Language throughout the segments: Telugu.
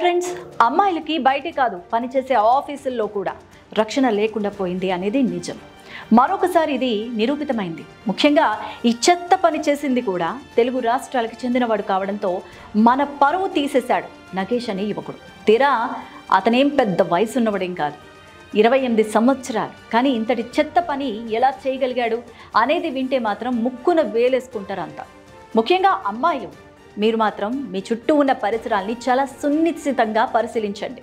ఫ్రెండ్స్, అమ్మాయిలకి బయటే కాదు పనిచేసే ఆఫీసుల్లో కూడా రక్షణ లేకుండా పోయింది అనేది నిజం. మరొకసారి ఇది నిరూపితమైంది. ముఖ్యంగా ఈ చెత్త పని చేసింది కూడా తెలుగు రాష్ట్రాలకు చెందినవాడు కావడంతో మన పరువు తీసేశాడు నగేష్ అనే యువకుడు. తీరా అతనేం పెద్ద వయసు ఉన్నవాడేం కాదు, 28 సంవత్సరాలు. కానీ ఇంతటి చెత్త పని ఎలా చేయగలిగాడు అనేది వింటే మాత్రం ముక్కున వేలేసుకుంటారు అంతా. ముఖ్యంగా అమ్మాయిలు, మీరు మాత్రం మీ చుట్టూ ఉన్న పరిసరాల్ని చాలా సునిశ్చితంగా పరిశీలించండి.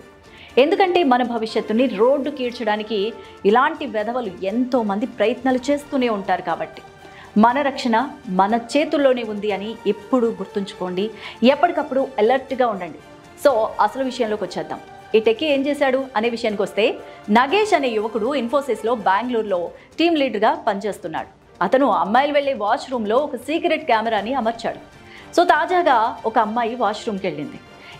ఎందుకంటే మన భవిష్యత్తుని రోడ్డు కీడ్చడానికి ఇలాంటి వెధవలు ఎంతోమంది ప్రయత్నాలు చేస్తూనే ఉంటారు. కాబట్టి మన రక్షణ మన చేతుల్లోనే ఉంది అని ఎప్పుడూ గుర్తుంచుకోండి. ఎప్పటికప్పుడు అలర్ట్గా ఉండండి. సో అసలు విషయంలోకి వచ్చేద్దాం. ఈ టెక్కీ ఏం చేశాడు అనే విషయానికి వస్తే, నగేష్ అనే యువకుడు ఇన్ఫోసిస్లో బెంగళూరులో టీమ్ లీడర్గా పనిచేస్తున్నాడు. అతను అమ్మాయిలు వెళ్ళే వాష్రూమ్లో ఒక సీక్రెట్ కెమెరాని అమర్చాడు. సో తాజాగా ఒక అమ్మాయి వాష్రూమ్కి వెళ్ళింది.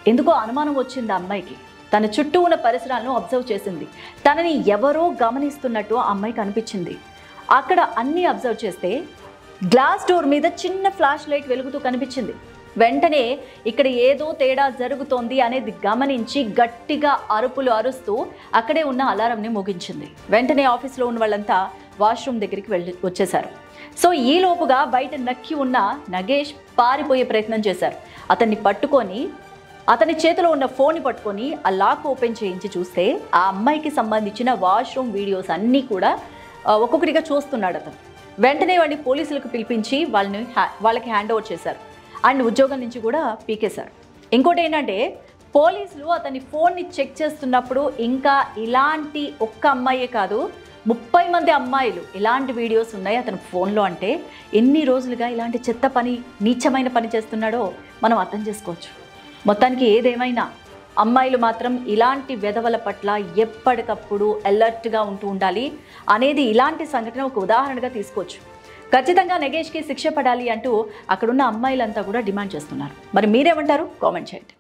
ఎందుకో అనుమానం వచ్చింది ఆ అమ్మాయికి. తన చుట్టూ ఉన్న పరిసరాలను అబ్జర్వ్ చేసింది. తనని ఎవరో గమనిస్తున్నట్టు ఆ అమ్మాయికి అనిపించింది. అక్కడ అన్నీ అబ్జర్వ్ చేస్తే గ్లాస్ డోర్ మీద చిన్న ఫ్లాష్ లైట్ వెలుగుతూ కనిపించింది. వెంటనే ఇక్కడ ఏదో తేడా జరుగుతోంది అనేది గమనించి గట్టిగా అరుపులు అరుస్తూ అక్కడే ఉన్న అలారంని మోగించింది. వెంటనే ఆఫీస్లో ఉన్న వాళ్ళంతా వాష్రూమ్ దగ్గరికి వచ్చేశారు. సో ఈ లోపుగా బయట నక్కి ఉన్న నగేష్ పారిపోయే ప్రయత్నం చేశారు. అతన్ని పట్టుకొని, అతని చేతిలో ఉన్న ఫోన్ని పట్టుకొని ఆ లాక్ ఓపెన్ చేయించి చూస్తే ఆ అమ్మాయికి సంబంధించిన వాష్రూమ్ వీడియోస్ అన్నీ కూడా ఒక్కొక్కటిగా చూస్తున్నాడు అతను. వెంటనే వాడిని పోలీసులకు పిలిపించి వాళ్ళకి హ్యాండ్ ఓవర్ చేశారు. అండ్ ఉద్యోగం నుంచి కూడా పీకేశారు. ఇంకోటి ఏంటంటే, పోలీసులు అతని ఫోన్ని చెక్ చేస్తున్నప్పుడు ఇంకా ఇలాంటి ఒక్క అమ్మాయే కాదు, 30 మంది అమ్మాయిలు ఇలాంటి వీడియోస్ ఉన్నాయి అతని ఫోన్లో. అంటే ఎన్ని రోజులుగా ఇలాంటి చెత్త పని, నీచమైన పని చేస్తున్నాడో మనం అర్థం చేసుకోవచ్చు. మొత్తానికి ఏదేమైనా అమ్మాయిలు మాత్రం ఇలాంటి వెధవల పట్ల ఎప్పటికప్పుడు అలర్ట్గా ఉండాలి అనేది ఇలాంటి సంఘటన ఒక ఉదాహరణగా తీసుకోవచ్చు. ఖచ్చితంగా నగేష్కి శిక్ష పడాలి అంటూ అక్కడున్న అమ్మాయిలంతా కూడా డిమాండ్ చేస్తున్నారు. మరి మీరేమంటారు? కామెంట్ చేయండి.